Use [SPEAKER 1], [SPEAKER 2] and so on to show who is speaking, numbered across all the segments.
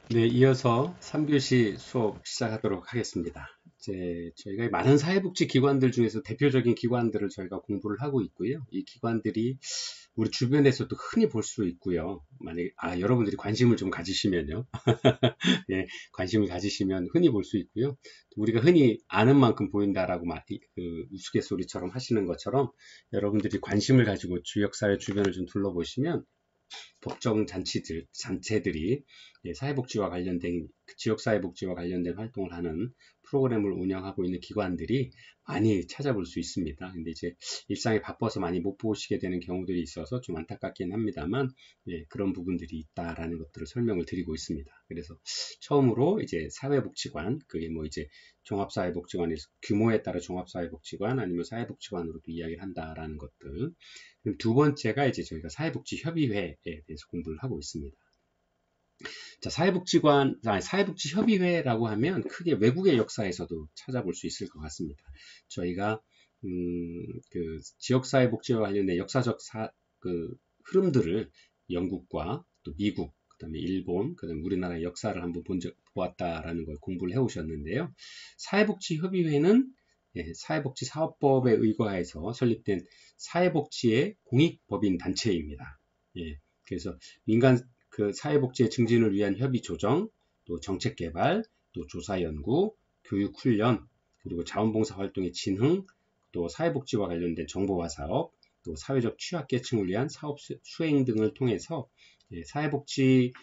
[SPEAKER 1] 네, 이어서 3교시 수업 시작하도록 하겠습니다. 저희가 많은 사회복지 기관들 중에서 대표적인 기관들을 저희가 공부를 하고 있고요. 이 기관들이 우리 주변에서도 흔히 볼 수 있고요. 만약에, 여러분들이 관심을 좀 가지시면요. 예, 관심을 가지시면 흔히 볼 수 있고요. 우리가 흔히 아는 만큼 보인다라고 우스갯소리처럼 하시는 것처럼 여러분들이 관심을 가지고 지역사회 주변을 좀 둘러보시면 법정 단체들이 사회복지와 관련된 지역사회복지와 관련된 활동을 하는 프로그램을 운영하고 있는 기관들이 많이 찾아볼 수 있습니다. 근데 이제 일상에 바빠서 많이 못 보시게 되는 경우들이 있어서 좀 안타깝긴 합니다만, 그런 부분들이 있다라는 것들을 설명을 드리고 있습니다. 그래서 처음으로 이제 사회복지관, 그게 뭐 이제 종합사회복지관에서 규모에 따라 종합사회복지관 아니면 사회복지관으로도 이야기를 한다라는 것들. 그럼 두 번째가 이제 저희가 사회복지협의회에 대해서 공부를 하고 있습니다. 자, 사회복지협의회라고 하면 크게 외국의 역사에서도 찾아볼 수 있을 것 같습니다. 저희가 그 지역사회복지와 관련된 역사적 흐름들을 영국과 또 미국, 그다음에 일본, 그다음에 우리나라의 역사를 한번 보았다라는 걸 공부를 해오셨는데요. 사회복지협의회는 사회복지사업법에 의거해서 설립된 사회복지의 공익법인 단체입니다. 그래서 민간 사회복지의 증진을 위한 협의 조정, 또 정책 개발, 또 조사 연구, 교육 훈련, 그리고 자원봉사 활동의 진흥, 또 사회복지와 관련된 정보화 사업, 또 사회적 취약계층을 위한 사업 수행 등을 통해서 사회복지의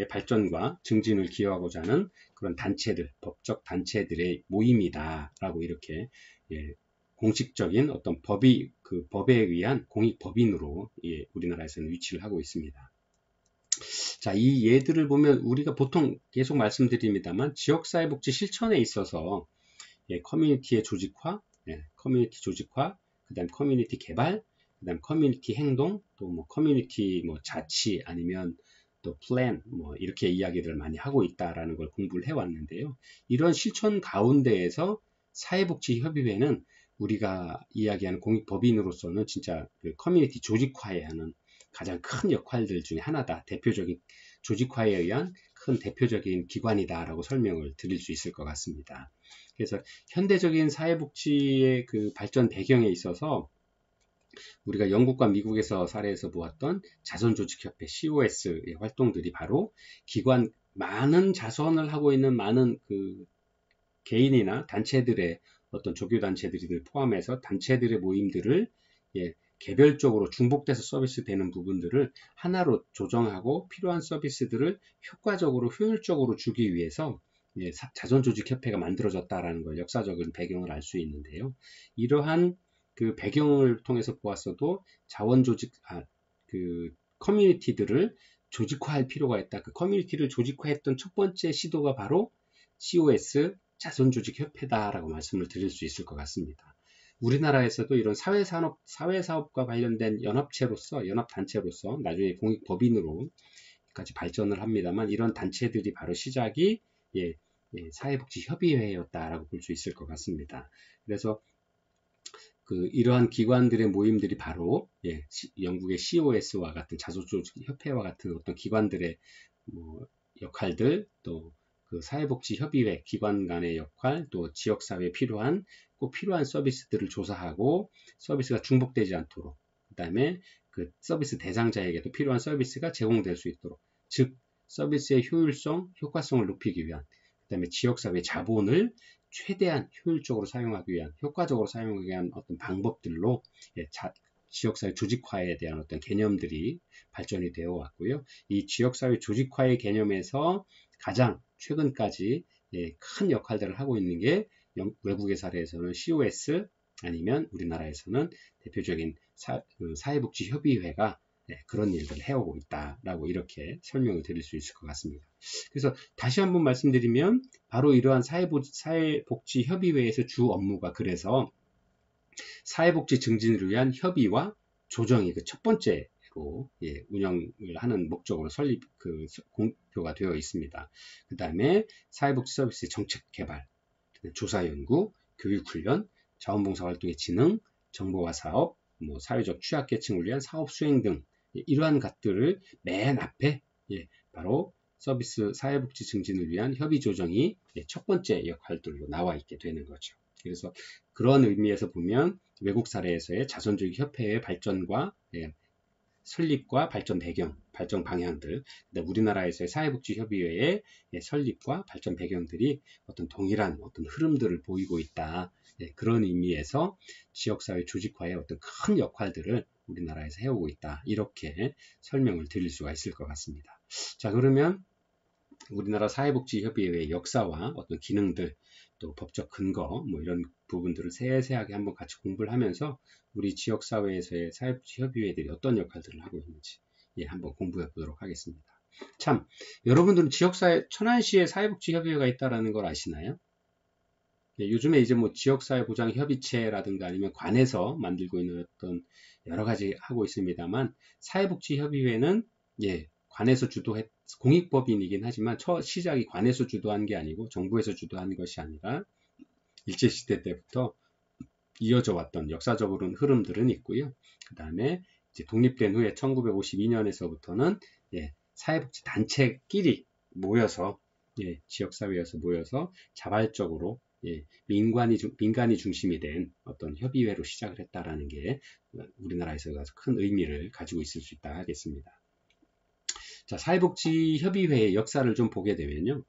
[SPEAKER 1] 발전과 증진을 기여하고자 하는 그런 단체들, 법적 단체들의 모임이다라고 이렇게 공식적인 어떤 법에 의한 공익법인으로 우리나라에서는 위치를 하고 있습니다. 자, 이 예들을 보면 우리가 보통 계속 말씀드립니다만 지역사회복지 실천에 있어서 커뮤니티의 조직화, 커뮤니티 조직화, 그다음 커뮤니티 개발, 그다음 커뮤니티 행동, 또 뭐 커뮤니티 뭐 자치 아니면 또 플랜 뭐 이렇게 이야기를 많이 하고 있다라는 걸 공부를 해왔는데요. 이런 실천 가운데에서 사회복지협의회는 우리가 이야기하는 공익법인으로서는 진짜 그 커뮤니티 조직화에 하는 가장 큰 역할들 중에 하나다. 대표적인 조직화에 의한 큰 대표적인 기관이다라고 설명을 드릴 수 있을 것 같습니다. 그래서 현대적인 사회복지의 그 발전 배경에 있어서 우리가 영국과 미국에서 사례에서 보았던 자선조직협회 COS의 활동들이 바로 많은 자선을 하고 있는 많은 그 개인이나 단체들의 어떤 조교단체들을 포함해서 단체들의 모임들을 개별적으로 중복돼서 서비스 되는 부분들을 하나로 조정하고 필요한 서비스들을 효과적으로 효율적으로 주기 위해서 자선조직협회가 만들어졌다라는 걸 역사적인 배경을 알 수 있는데요. 이러한 그 배경을 통해서 보았어도 그 커뮤니티들을 조직화할 필요가 있다. 그 커뮤니티를 조직화했던 첫 번째 시도가 바로 COS 자선조직협회다라고 말씀을 드릴 수 있을 것 같습니다. 우리나라에서도 이런 사회사업과 관련된 연합단체로서 나중에 공익법인으로까지 발전을 합니다만 이런 단체들이 바로 시작이 사회복지협의회였다라고 볼 수 있을 것 같습니다. 그래서 이러한 기관들의 모임들이 바로 영국의 COS와 같은 자소조직협회와 같은 어떤 기관들의 역할들, 또 그 사회복지협의회 기관 간의 역할, 또 지역사회에 꼭 필요한 서비스들을 조사하고 서비스가 중복되지 않도록, 그 다음에 그 서비스 대상자에게도 필요한 서비스가 제공될 수 있도록, 즉 서비스의 효과성을 높이기 위한, 그 다음에 지역사회 자본을 최대한 효율적으로 사용하기 위한, 효과적으로 사용하기 위한 어떤 방법들로 지역사회 조직화에 대한 어떤 개념들이 발전이 되어 왔고요. 이 지역사회 조직화의 개념에서 가장 최근까지 큰 역할들을 하고 있는 게 외국의 사례에서는 COS 아니면 우리나라에서는 대표적인 사회복지협의회가 그런 일들을 해오고 있다라고 이렇게 설명을 드릴 수 있을 것 같습니다. 그래서 다시 한번 말씀드리면 바로 이러한 사회복지협의회에서 주 업무가 그래서 사회복지 증진을 위한 협의와 조정이 그 첫 번째로 운영을 하는 목적으로 공표가 되어 있습니다. 그 다음에 사회복지 서비스 정책 개발, 조사 연구, 교육 훈련, 자원봉사 활동의 진흥, 정보화 사업, 사회적 취약계층을 위한 사업 수행 등 이러한 것들을 맨 앞에 바로 서비스 사회복지 증진을 위한 협의 조정이 첫 번째 역할들로 나와 있게 되는 거죠. 그래서 그런 의미에서 보면 외국 사례에서의 자선주의 협회의 발전과 설립과 발전 배경, 발전 방향들, 우리나라에서의 사회복지협의회의 설립과 발전 배경들이 어떤 동일한 어떤 흐름들을 보이고 있다. 그런 의미에서 지역사회 조직화의 어떤 큰 역할들을 우리나라에서 해오고 있다. 이렇게 설명을 드릴 수가 있을 것 같습니다. 자, 그러면 우리나라 사회복지협의회의 역사와 어떤 기능들, 또 법적 근거, 뭐 이런 부분들을 세세하게 한번 같이 공부를 하면서 우리 지역사회에서의 사회복지협의회들이 어떤 역할들을 하고 있는지 한번 공부해 보도록 하겠습니다. 참, 여러분들은 지역사회, 천안시에 사회복지협의회가 있다는 걸 아시나요? 요즘에 이제 뭐 지역사회보장협의체라든가 아니면 관에서 만들고 있는 어떤 여러 가지 하고 있습니다만 사회복지협의회는 관에서 주도했 공익법인이긴 하지만 첫 시작이 관에서 주도한 게 아니고 정부에서 주도한 것이 아니라 일제시대 때부터 이어져 왔던 역사적으로는 흐름들은 있고요. 그 다음에 이제 독립된 후에 1952년에서부터는 사회복지 단체끼리 모여서 지역사회에서 모여서 자발적으로 민간이 중심이 된 어떤 협의회로 시작을 했다라는 게 우리나라에서 아주 큰 의미를 가지고 있을 수 있다 하겠습니다. 자, 사회복지협의회의 역사를 좀 보게 되면요.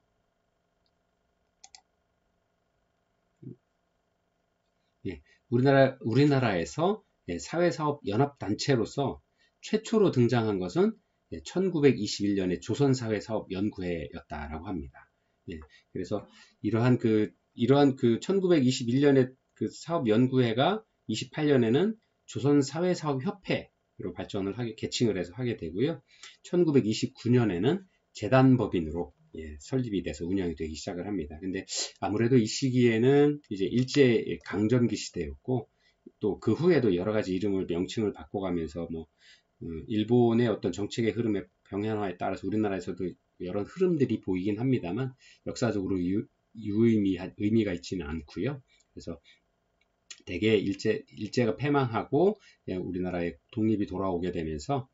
[SPEAKER 1] 우리나라에서 사회사업연합단체로서 최초로 등장한 것은 1921년에 조선사회사업연구회였다라고 합니다. 그래서 이러한 그 1921년에 그 사업연구회가 28년에는 조선사회사업협회로 개칭을 해서 하게 되고요. 1929년에는 재단법인으로 설립이 돼서 운영이 되기 시작을 합니다. 근데 아무래도 이 시기에는 이제 일제 강점기 시대였고 또 그 후에도 여러 가지 명칭을 바꿔가면서 뭐 일본의 어떤 정책의 흐름의 병현화에 따라서 우리나라에서도 여러 흐름들이 보이긴 합니다만 역사적으로 의미가 있지는 않고요. 그래서 대개 일제가 패망하고 우리나라의 독립이 돌아오게 되면서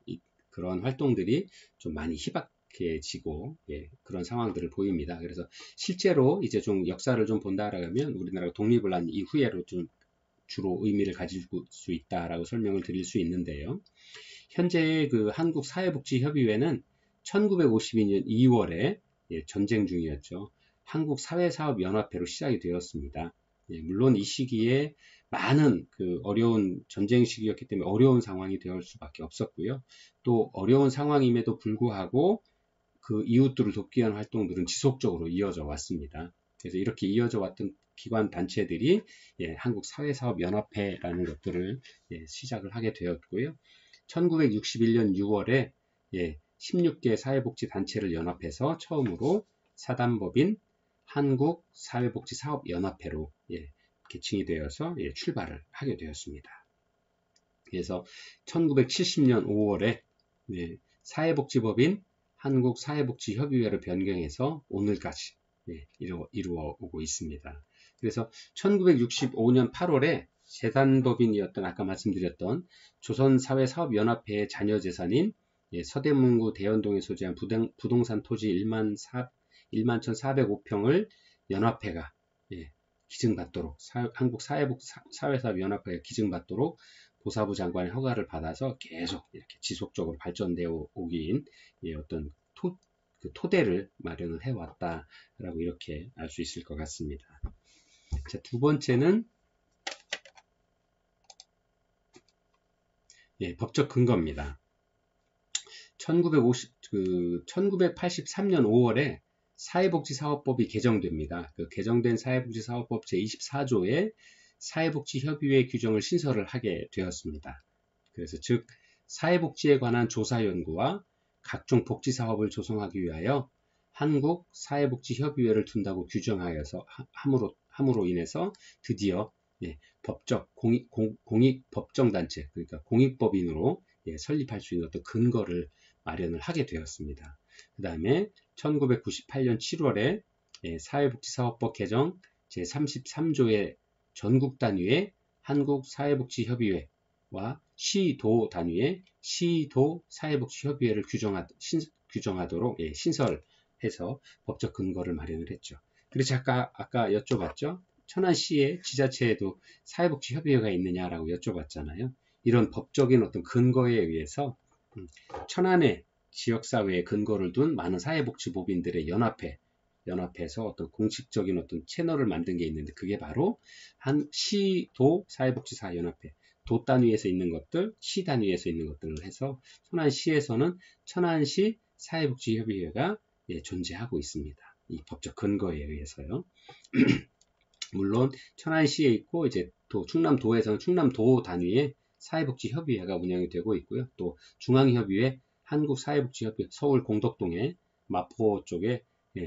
[SPEAKER 1] 그런 활동들이 좀 많이 희박해지고 그런 상황들을 보입니다. 그래서 실제로 이제 좀 역사를 좀 본다라면 우리나라가 독립을 한 이후에로 좀 주로 의미를 가질 수 있다라고 설명을 드릴 수 있는데요. 현재 그 한국사회복지협의회는 1952년 2월에 전쟁 중이었죠. 한국사회사업연합회로 시작이 되었습니다. 물론 이 시기에 많은 그 어려운 전쟁 시기였기 때문에 어려운 상황이 되어 수밖에 없었고요. 또 어려운 상황임에도 불구하고 그 이웃들을 돕기 위한 활동들은 지속적으로 이어져 왔습니다. 그래서 이렇게 이어져 왔던 기관 단체들이 한국사회사업연합회라는 것들을 시작을 하게 되었고요. 1961년 6월에 16개 사회복지 단체를 연합해서 처음으로 사단법인 한국사회복지사업연합회로 개칭이 되어서 출발을 하게 되었습니다. 그래서 1970년 5월에 사회복지법인 한국사회복지협의회를 변경해서 오늘까지 이루어 오고 있습니다. 그래서 1965년 8월에 재단법인이었던 아까 말씀드렸던 조선사회사업연합회의 자녀재산인 서대문구 대연동에 소재한 부동산 토지 11,405평을 연합회가 기증받도록 한국사회사업연합회가 기증받도록 보사부 장관의 허가를 받아서 계속 이렇게 지속적으로 발전되어 오긴 어떤 토대를 마련을 해왔다라고 이렇게 알 수 있을 것 같습니다. 자, 두 번째는 법적 근거입니다. 1983년 5월에 사회복지사업법이 개정됩니다. 그 개정된 사회복지사업법 제24조에 사회복지협의회 규정을 신설을 하게 되었습니다. 그래서 즉 사회복지에 관한 조사연구와 각종 복지사업을 조성하기 위하여 한국사회복지협의회를 둔다고 규정하여서 함으로 인해서 드디어 법적 공익법정단체 그러니까 공익법인으로 설립할 수 있는 어떤 근거를 마련을 하게 되었습니다. 그 다음에 1998년 7월에 사회복지사업법 개정 제33조의 전국 단위의 한국사회복지협의회와 시도 단위의 시도 사회복지협의회를 규정하도록 신설을 해서 법적 근거를 마련을 했죠. 그래서 아까 여쭤봤죠. 천안시의 지자체에도 사회복지협의회가 있느냐라고 여쭤봤잖아요. 이런 법적인 어떤 근거에 의해서 천안의 지역사회에 근거를 둔 많은 사회복지법인들의 연합해서 어떤 공식적인 어떤 채널을 만든 게 있는데, 그게 바로 한 시도 사회복지사 연합회, 도 단위에서 있는 것들, 시 단위에서 있는 것들을 해서 천안시에서는 천안시 사회복지협의회가 존재하고 있습니다. 이 법적 근거에 의해서요. 물론 천안시에 있고, 이제 또 충남도에서는 충남도 단위의 사회복지협의회가 운영이 되고 있고요. 또 중앙협의회, 한국사회복지협의회, 서울 공덕동에 마포 쪽에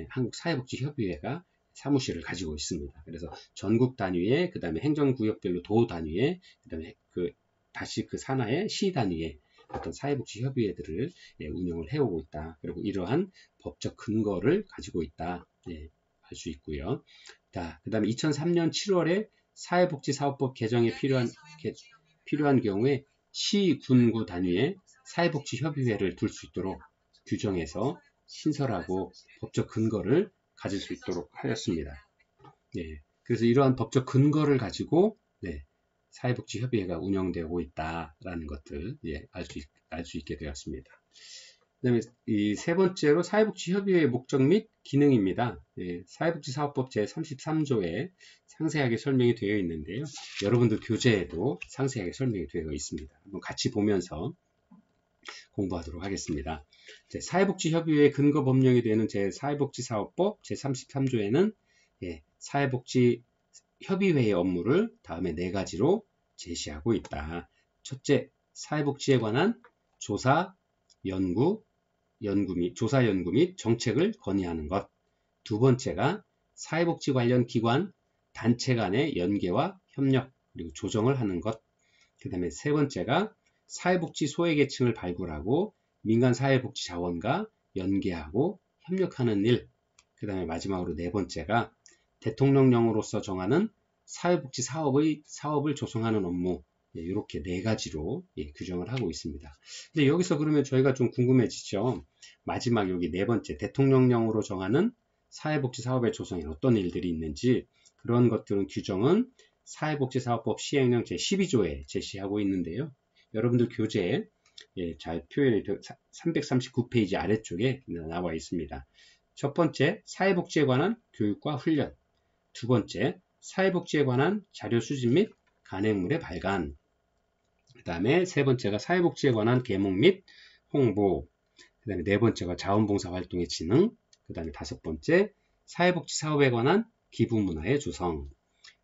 [SPEAKER 1] 한국사회복지협의회가 사무실을 가지고 있습니다. 그래서 전국 단위의, 그 다음에 행정구역별로 도 단위의, 그 다음에 다시 그 산하의 시 단위의 어떤 사회복지협의회들을 운영을 해오고 있다. 그리고 이러한 법적 근거를 가지고 있다. 할 수 있고요. 그 다음에 2003년 7월에 사회복지사업법 개정에 필요한 경우에 시, 군구 단위의 사회복지협의회를 둘 수 있도록 규정해서 신설하고 법적 근거를 가질 수 있도록 하였습니다. 그래서 이러한 법적 근거를 가지고 사회복지협의회가 운영되고 있다라는 것들 알 수 있게 되었습니다. 그 다음에 이 세 번째로 사회복지협의회의 목적 및 기능입니다. 사회복지사업법 제33조에 상세하게 설명이 되어 있는데요. 여러분들 교재에도 상세하게 설명이 되어 있습니다. 한번 같이 보면서 공부하도록 하겠습니다. 사회복지협의회의 근거 법령이 되는 사회복지사업법 제33조에는 사회복지협의회의 업무를 다음에 4가지로 제시하고 있다. 첫째, 사회복지에 관한 조사, 연구 및 정책을 건의하는 것. 두 번째가 사회복지 관련 기관, 단체 간의 연계와 협력, 그리고 조정을 하는 것. 그 다음에 세 번째가 사회복지 소외계층을 발굴하고 민간 사회복지 자원과 연계하고 협력하는 일. 그 다음에 마지막으로 네 번째가 대통령령으로서 정하는 사회복지 사업을 조성하는 업무. 이렇게 4가지로 규정을 하고 있습니다. 근데 여기서 그러면 저희가 좀 궁금해지죠. 마지막 여기 4번째, 대통령령으로 정하는 사회복지 사업의 조성에 어떤 일들이 있는지, 그런 것들은 규정은 사회복지사업법 시행령 제12조에 제시하고 있는데요. 여러분들 교재에 잘 표현이 되어 339페이지 아래쪽에 나와 있습니다. 첫 번째, 사회복지에 관한 교육과 훈련. 두 번째, 사회복지에 관한 자료 수집 및 간행물의 발간. 그 다음에 세 번째가 사회복지에 관한 계몽 및 홍보. 그 다음에 네 번째가 자원봉사 활동의 진흥. 그 다음에 다섯 번째, 사회복지 사업에 관한 기부문화의 조성.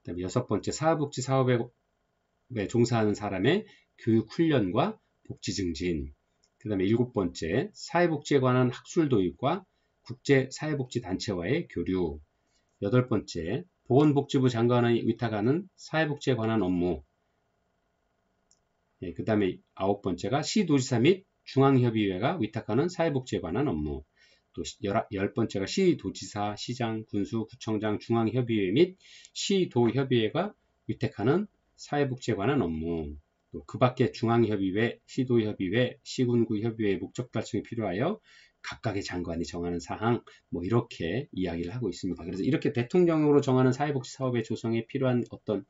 [SPEAKER 1] 그 다음에 여섯 번째, 사회복지 사업에 종사하는 사람의 교육 훈련과 복지 증진. 그 다음에 일곱 번째, 사회복지에 관한 학술 도입과 국제 사회복지 단체와의 교류. 여덟 번째, 보건복지부 장관의 위탁하는 사회복지에 관한 업무. 그 다음에 아홉 번째가 시도지사 및 중앙협의회가 위탁하는 사회복지에 관한 업무. 또 열 번째가 시도지사, 시장, 군수, 구청장, 중앙협의회 및 시도협의회가 위탁하는 사회복지에 관한 업무. 또 그 밖에 중앙협의회, 시도협의회, 시군구협의회의 목적 달성이 필요하여 각각의 장관이 정하는 사항, 이렇게 이야기를 하고 있습니다. 그래서 이렇게 대통령으로 정하는 사회복지 사업의 조성에 필요한 어떤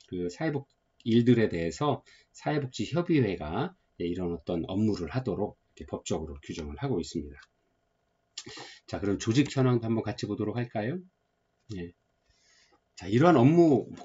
[SPEAKER 1] 그 사회복 일들에 대해서 사회복지협의회가 이런 어떤 업무를 하도록 이렇게 법적으로 규정을 하고 있습니다. 자, 그럼 조직 현황도 한번 같이 보도록 할까요? 자, 이러한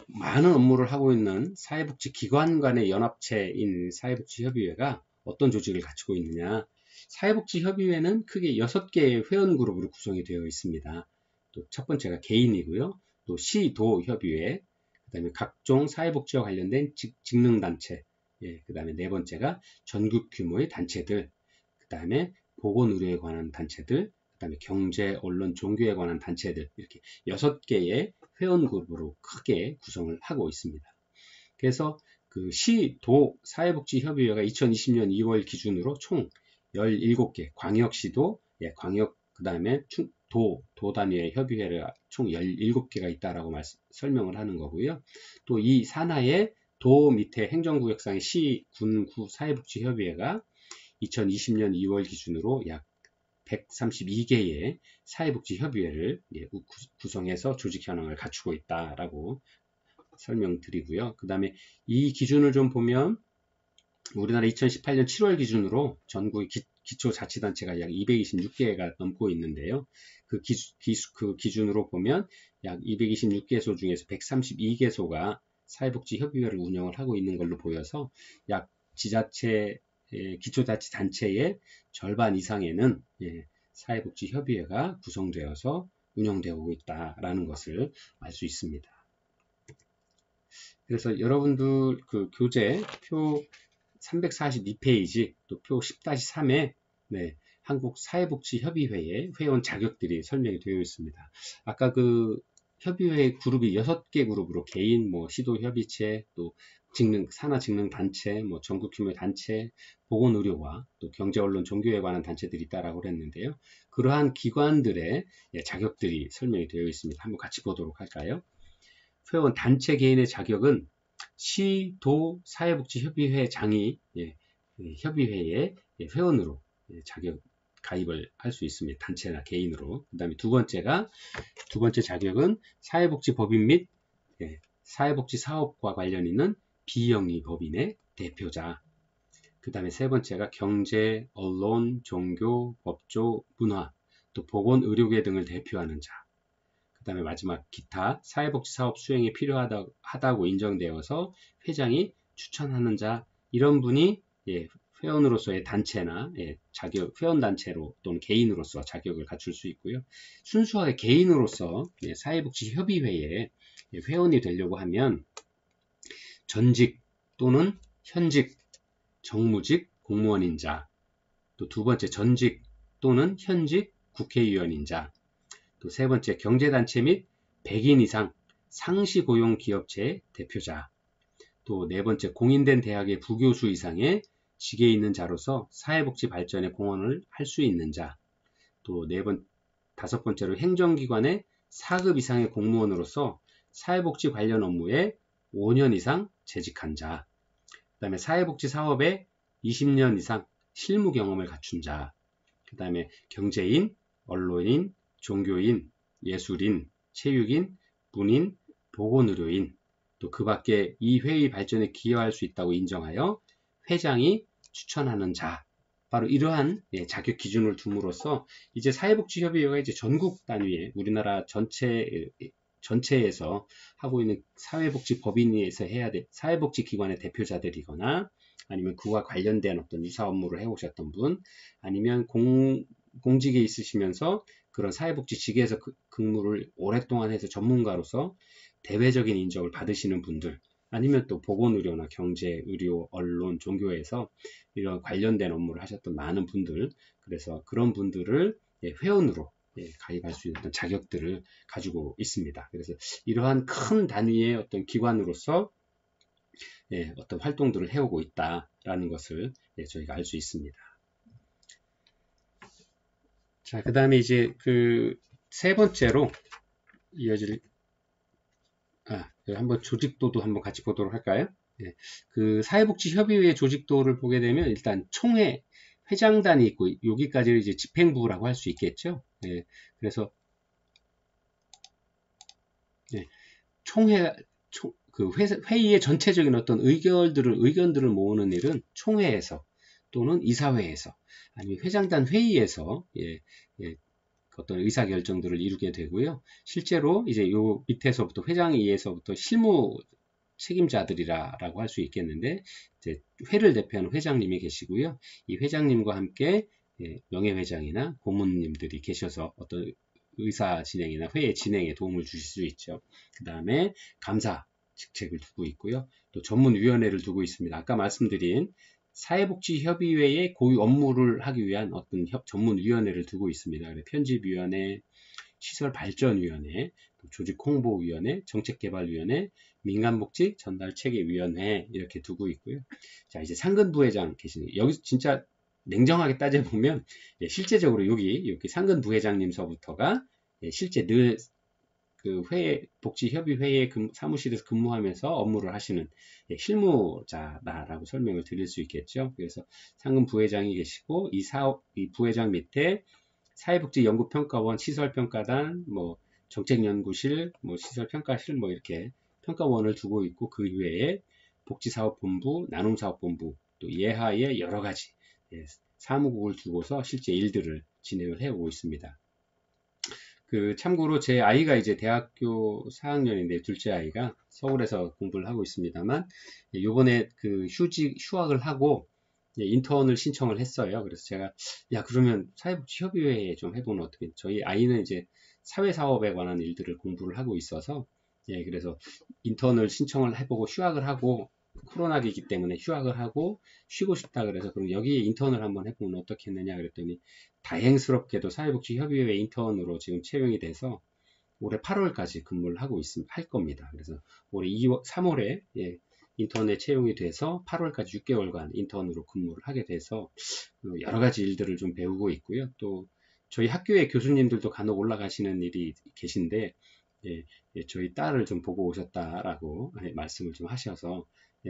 [SPEAKER 1] 많은 업무를 하고 있는 사회복지기관 간의 연합체인 사회복지협의회가 어떤 조직을 갖추고 있느냐? 사회복지협의회는 크게 6개의 회원그룹으로 구성이 되어 있습니다. 또 첫 번째가 개인이고요. 또 시도협의회, 그 다음에 각종 사회복지와 관련된 직능단체, 그 다음에 네 번째가 전국 규모의 단체들, 그 다음에 보건의료에 관한 단체들, 그 다음에 경제, 언론, 종교에 관한 단체들, 이렇게 6개의 회원그룹으로 크게 구성을 하고 있습니다. 그래서 그 시도 사회복지협의회가 2020년 2월 기준으로 총 17개, 광역시도, 그 다음에 도 단위의 협의회를 총 17개가 있다라고 설명을 하는 거고요. 또 이 산하의 도 밑에 행정구역상의 시, 군, 구 사회복지협의회가 2020년 2월 기준으로 약 132개의 사회복지협의회를 구성해서 조직 현황을 갖추고 있다라고 설명드리고요. 그 다음에 이 기준을 좀 보면 우리나라 2018년 7월 기준으로 전국의 기초자치단체가 약 226개가 넘고 있는데요. 그 기준으로 보면 약 226개소 중에서 132개소가 사회복지협의회를 운영을 하고 있는 걸로 보여서 약 지자체, 기초자치단체의 절반 이상에는 사회복지협의회가 구성되어서 운영되고 있다라는 것을 알 수 있습니다. 그래서 여러분들 그 교재 표 342페이지 또 표 10-3에 한국사회복지협의회의 회원 자격들이 설명이 되어 있습니다. 아까 그 협의회 그룹이 6개 그룹으로 개인, 시도협의체, 또 산하직능단체, 전국 규모의 단체, 보건의료와 또 경제언론, 종교에 관한 단체들이 있다라고 그랬는데요. 그러한 기관들의 자격들이 설명이 되어 있습니다. 한번 같이 보도록 할까요? 회원 단체 개인의 자격은 시, 도, 사회복지협의회장이 협의회의 회원으로 자격 가입을 할 수 있습니다. 단체나 개인으로. 그 다음에 두 번째 자격은 사회복지법인 및 사회복지사업과 관련 있는 비영리법인의 대표자. 그 다음에 세 번째가 경제, 언론, 종교, 법조, 문화, 또 보건의료계 등을 대표하는 자. 그 다음에 마지막 기타 사회복지사업 수행에 필요하다고 인정되어서 회장이 추천하는 자. 이런 분이 회원으로서의 단체나 회원단체로 또는 개인으로서 자격을 갖출 수 있고요. 순수하게 개인으로서 사회복지협의회에 회원이 되려고 하면 전직 또는 현직 정무직 공무원인 자, 또 두 번째 전직 또는 현직 국회의원인 자, 또 세 번째 경제단체 및 100인 이상 상시고용 기업체의 대표자, 또 네 번째 공인된 대학의 부교수 이상의 직에 있는 자로서 사회복지 발전에 공헌을 할 수 있는 자, 또 다섯 번째로 행정기관의 4급 이상의 공무원으로서 사회복지 관련 업무에 5년 이상 재직한 자, 그 다음에 사회복지 사업에 20년 이상 실무 경험을 갖춘 자, 그 다음에 경제인, 언론인, 종교인, 예술인, 체육인, 문인, 보건의료인, 또 그 밖에 이 회의 발전에 기여할 수 있다고 인정하여 회장이 추천하는 자, 바로 이러한 자격 기준을 둠으로써 이제 사회복지협의회가 이제 전국 단위에 우리나라 전체에서 하고 있는 사회복지법인에서 해야 될 사회복지기관의 대표자들이거나 아니면 그와 관련된 어떤 유사 업무를 해오셨던 분, 아니면 공직에 있으시면서 그런 사회복지직에서 근무를 오랫동안 해서 전문가로서 대외적인 인정을 받으시는 분들, 아니면 또 보건의료나 경제, 의료, 언론, 종교에서 이런 관련된 업무를 하셨던 많은 분들, 그래서 그런 분들을 회원으로 가입할 수 있는 자격들을 가지고 있습니다. 그래서 이러한 큰 단위의 어떤 기관으로서 어떤 활동들을 해오고 있다라는 것을 저희가 알 수 있습니다. 자, 그 다음에 이제 그 세 번째로 이어질 한번 조직도도 한번 같이 보도록 할까요? 그 사회복지협의회 조직도를 보게 되면 일단 총회, 회장단이 있고 여기까지를 이제 집행부라고 할 수 있겠죠. 그래서 회의의 전체적인 어떤 의견들을 모으는 일은 총회에서 또는 이사회에서 아니면 회장단 회의에서 어떤 의사결정들을 이루게 되고요. 실제로 이제 요 밑에서부터 회장위에서부터 실무 책임자들이라고 할 수 있겠는데, 이제 회를 대표하는 회장님이 계시고요. 이 회장님과 함께 명예회장이나 고문님들이 계셔서 어떤 의사 진행이나 회의 진행에 도움을 주실 수 있죠. 그 다음에 감사 직책을 두고 있고요. 또 전문위원회를 두고 있습니다. 아까 말씀드린 사회복지협의회의 고유 업무를 하기 위한 어떤 전문위원회를 두고 있습니다. 편집위원회, 시설발전위원회, 조직홍보위원회, 정책개발위원회, 민간복지 전달체계위원회 이렇게 두고 있고요. 자, 이제 상근부회장 계시네요. 여기서 진짜 냉정하게 따져보면 실제적으로 여기 상근부회장님서부터가 실제 늘 그 복지협의회의 사무실에서 근무하면서 업무를 하시는 실무자다라고 설명을 드릴 수 있겠죠. 그래서 상근 부회장이 계시고 이 부회장 밑에 사회복지연구평가원, 시설평가단, 뭐 정책연구실, 뭐 시설평가실, 뭐 이렇게 평가원을 두고 있고, 그 이외에 복지사업본부, 나눔사업본부, 또 예하의 여러 가지 사무국을 두고서 실제 일들을 진행을 해오고 있습니다. 참고로 제 아이가 이제 대학교 4학년인데, 둘째 아이가 서울에서 공부를 하고 있습니다만, 요번에 휴학을 하고 인턴을 신청을 했어요. 그래서 제가, 야, 그러면 사회복지협의회에 좀 해보면 어떻게, 저희 아이는 이제 사회사업에 관한 일들을 공부를 하고 있어서, 그래서 인턴을 신청을 해보고 휴학을 하고, 코로나기이기 때문에 휴학을 하고 쉬고 싶다 그래서, 그럼 여기에 인턴을 한번 해보면 어떻겠느냐 그랬더니, 다행스럽게도 사회복지협의회 인턴으로 지금 채용이 돼서 올해 8월까지 근무를 하고 할 겁니다. 그래서 올해 3월에 인턴에 채용이 돼서 8월까지 6개월간 인턴으로 근무를 하게 돼서 여러 가지 일들을 좀 배우고 있고요. 또 저희 학교의 교수님들도 간혹 올라가시는 일이 계신데, 저희 딸을 좀 보고 오셨다라고 말씀을 좀 하셔서,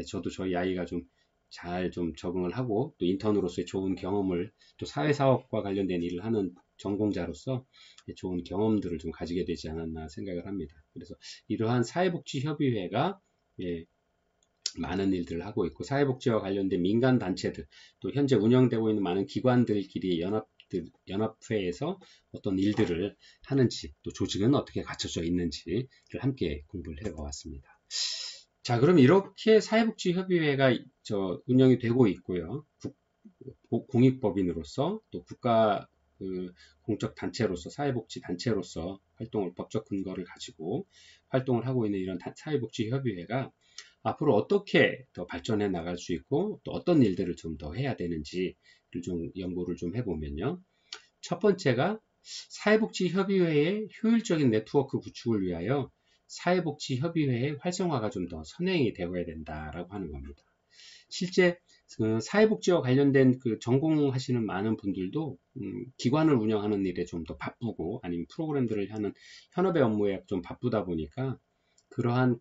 [SPEAKER 1] 저도 저희 아이가 좀 잘 좀 적응을 하고, 또 인턴으로서의 좋은 경험을, 또 사회사업과 관련된 일을 하는 전공자로서 좋은 경험들을 좀 가지게 되지 않았나 생각을 합니다. 그래서 이러한 사회복지협의회가 많은 일들을 하고 있고, 사회복지와 관련된 민간단체들, 또 현재 운영되고 있는 많은 기관들끼리 연합회에서 어떤 일들을 하는지, 또 조직은 어떻게 갖춰져 있는지를 함께 공부를 해보았습니다. 자, 그럼 이렇게 사회복지협의회가 운영이 되고 있고요. 공익법인으로서, 또 국가 공적 단체로서, 사회복지 단체로서 법적 근거를 가지고 활동을 하고 있는 이런 사회복지협의회가 앞으로 어떻게 더 발전해 나갈 수 있고, 또 어떤 일들을 좀 더 해야 되는지를 좀 연구를 좀 해보면요. 첫 번째가 사회복지협의회의 효율적인 네트워크 구축을 위하여 사회복지협의회의 활성화가 좀 더 선행이 되어야 된다라고 하는 겁니다. 실제 사회복지와 관련된 전공하시는 많은 분들도 기관을 운영하는 일에 좀 더 바쁘고, 아니면 프로그램들을 하는 현업의 업무에 좀 바쁘다 보니까 그러한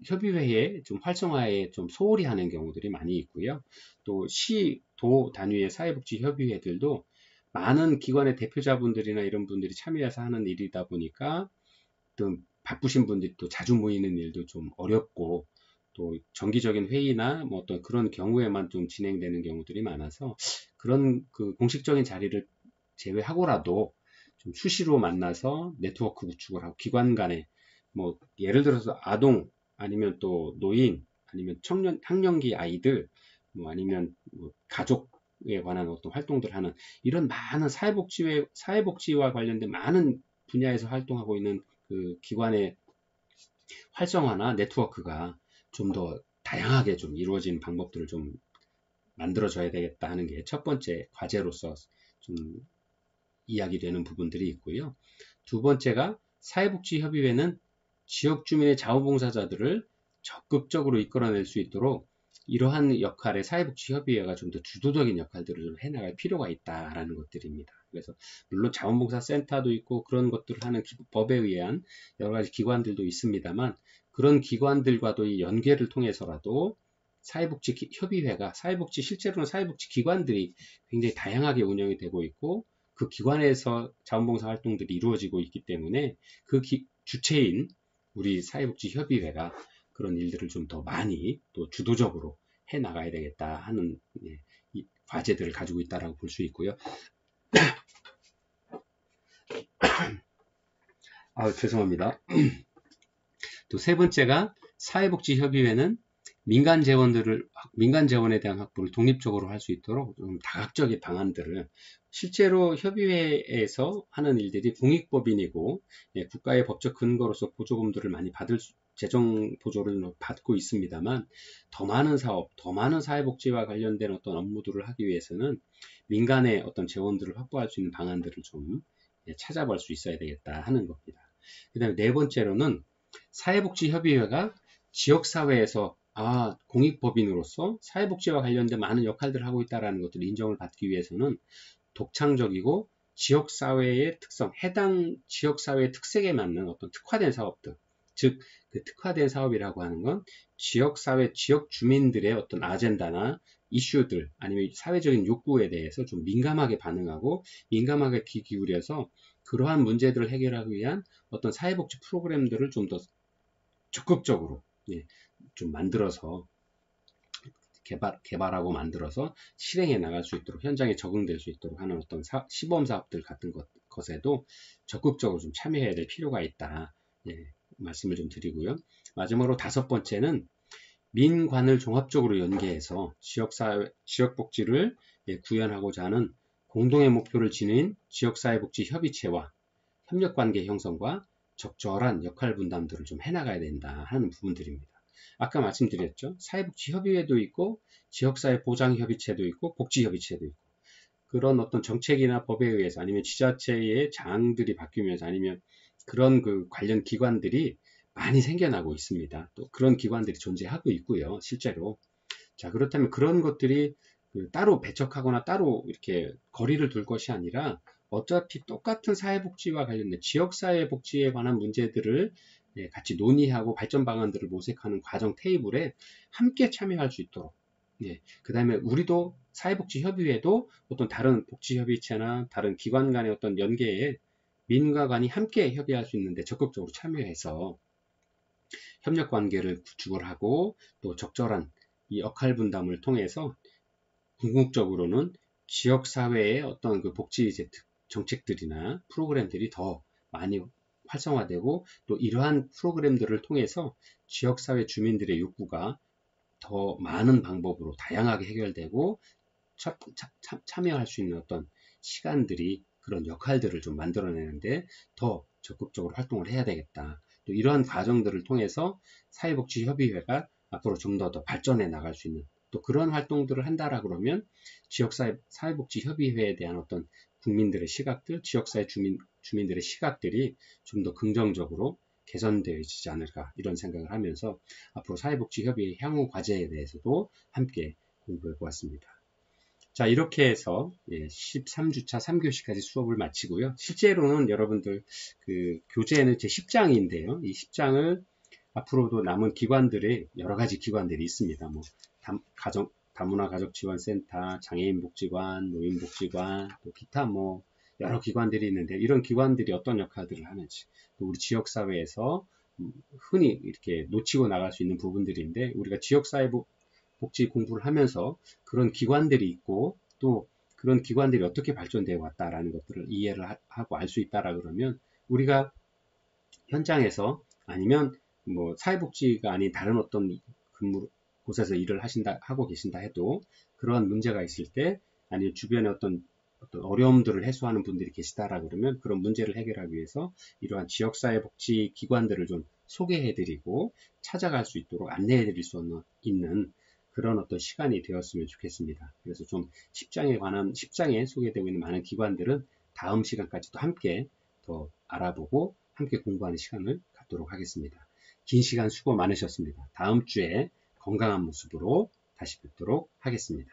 [SPEAKER 1] 협의회의 좀 활성화에 좀 소홀히 하는 경우들이 많이 있고요. 또 도 단위의 사회복지협의회들도 많은 기관의 대표자분들이나 이런 분들이 참여해서 하는 일이다 보니까 또 바쁘신 분들이 또 자주 모이는 일도 좀 어렵고, 또 정기적인 회의나 뭐 어떤 그런 경우에만 좀 진행되는 경우들이 많아서, 그런 공식적인 자리를 제외하고라도 좀 수시로 만나서 네트워크 구축을 하고, 기관 간에 뭐 예를 들어서 아동, 아니면 또 노인, 아니면 학령기 아이들, 뭐 아니면 뭐 가족에 관한 어떤 활동들 하는 이런 많은 사회복지와 관련된 많은 분야에서 활동하고 있는 기관의 활성화나 네트워크가 좀 더 다양하게 좀 이루어지는 방법들을 좀 만들어줘야 되겠다 하는 게 첫 번째 과제로서 좀 이야기되는 부분들이 있고요. 두 번째가, 사회복지협의회는 지역 주민의 자원봉사자들을 적극적으로 이끌어낼 수 있도록 이러한 역할에 사회복지협의회가 좀 더 주도적인 역할들을 좀 해나갈 필요가 있다라는 것들입니다. 그래서 물론 자원봉사센터도 있고 그런 것들을 하는 법에 의한 여러 가지 기관들도 있습니다만, 그런 기관들과도 이 연계를 통해서라도 사회복지협의회가, 실제로는 사회복지 기관들이 굉장히 다양하게 운영이 되고 있고, 그 기관에서 자원봉사 활동들이 이루어지고 있기 때문에 주체인 우리 사회복지협의회가 그런 일들을 좀 더 많이 또 주도적으로 해 나가야 되겠다 하는 이 과제들을 가지고 있다라고 볼 수 있고요. 죄송합니다. 또 세 번째가, 사회복지협의회는 민간 재원에 대한 확보를 독립적으로 할 수 있도록 좀 다각적인 방안들을, 실제로 협의회에서 하는 일들이 공익법인이고 국가의 법적 근거로서 보조금들을 많이 재정 보조를 받고 있습니다만, 더 많은 사업, 더 많은 사회복지와 관련된 어떤 업무들을 하기 위해서는 민간의 어떤 재원들을 확보할 수 있는 방안들을 좀 찾아볼 수 있어야 되겠다 하는 겁니다. 그 다음에 네 번째로는, 사회복지협의회가 지역사회에서 공익법인으로서 사회복지와 관련된 많은 역할들을 하고 있다는 것들을 인정을 받기 위해서는 독창적이고 지역사회의 특성, 해당 지역사회의 특색에 맞는 어떤 특화된 사업들, 즉 특화된 사업이라고 하는 건 지역사회, 지역 주민들의 어떤 아젠다나 이슈들 아니면 사회적인 욕구에 대해서 좀 민감하게 반응하고 민감하게 귀 기울여서 그러한 문제들을 해결하기 위한 어떤 사회복지 프로그램들을 좀 더 적극적으로 예, 좀 만들어서 개발하고 만들어서 실행해 나갈 수 있도록 현장에 적응될 수 있도록 하는 어떤 시범 사업들 같은 것에도 적극적으로 좀 참여해야 될 필요가 있다. 예, 말씀을 좀 드리고요. 마지막으로 5번째는 민관을 종합적으로 연계해서 지역복지를 구현하고자 하는 공동의 목표를 지닌 지역사회복지협의체와 협력관계 형성과 적절한 역할 분담들을 좀 해나가야 된다 하는 부분들입니다. 아까 말씀드렸죠. 사회복지협의회도 있고 지역사회보장협의체도 있고 복지협의체도 있고 그런 어떤 정책이나 법에 의해서 아니면 지자체의 장들이 바뀌면서 아니면 그런 그 관련 기관들이 많이 생겨나고 있습니다. 또 그런 기관들이 존재하고 있고요. 실제로. 자, 그렇다면 그런 것들이 따로 배척하거나 따로 이렇게 거리를 둘 것이 아니라 어차피 똑같은 사회복지와 관련된 지역사회복지에 관한 문제들을 같이 논의하고 발전 방안들을 모색하는 과정 테이블에 함께 참여할 수 있도록 그 다음에 우리도 사회복지협의회도 어떤 다른 복지협의체나 다른 기관 간의 어떤 연계에 민과 관이 함께 협의할 수 있는데 적극적으로 참여해서 협력 관계를 구축을 하고 또 적절한 이 역할 분담을 통해서 궁극적으로는 지역사회의 어떤 그 복지 정책들이나 프로그램들이 더 많이 활성화되고 또 이러한 프로그램들을 통해서 지역사회 주민들의 욕구가 더 많은 방법으로 다양하게 해결되고 참여할 수 있는 어떤 시간들이 그런 역할들을 좀 만들어내는데 더 적극적으로 활동을 해야 되겠다. 또 이러한 과정들을 통해서 사회복지협의회가 앞으로 좀 더 발전해 나갈 수 있는 또 그런 활동들을 한다라 그러면 사회복지협의회에 대한 어떤 국민들의 시각들, 지역사회 주민들의 시각들이 좀 더 긍정적으로 개선되어지지 않을까 이런 생각을 하면서 앞으로 사회복지협의회 향후 과제에 대해서도 함께 공부해 보았습니다. 자, 이렇게 해서 13주차 3교시까지 수업을 마치고요. 실제로는 여러분들 그 교재는 제 10장인데요. 이 10장을 앞으로도 남은 기관들의 여러 가지 기관들이 있습니다. 뭐 다문화 가족지원센터, 장애인복지관, 노인복지관, 또 기타 뭐 여러 기관들이 있는데 이런 기관들이 어떤 역할들을 하는지 또 우리 지역사회에서 흔히 이렇게 놓치고 나갈 수 있는 부분들인데 우리가 지역사회 복지 공부를 하면서 그런 기관들이 있고 또 그런 기관들이 어떻게 발전되어 왔다라는 것들을 이해를 하고 알 수 있다라 그러면 우리가 현장에서 아니면 뭐 사회복지가 아닌 다른 어떤 곳에서 일을 하고 계신다 해도 그런 문제가 있을 때 아니면 주변에 어떤 어려움들을 해소하는 분들이 계시다라 그러면 그런 문제를 해결하기 위해서 이러한 지역사회복지 기관들을 좀 소개해드리고 찾아갈 수 있도록 안내해드릴 수 있는 그런 어떤 시간이 되었으면 좋겠습니다. 그래서 좀 10장에 소개되고 있는 많은 기관들은 다음 시간까지도 함께 더 알아보고 함께 공부하는 시간을 갖도록 하겠습니다. 긴 시간 수고 많으셨습니다. 다음 주에 건강한 모습으로 다시 뵙도록 하겠습니다.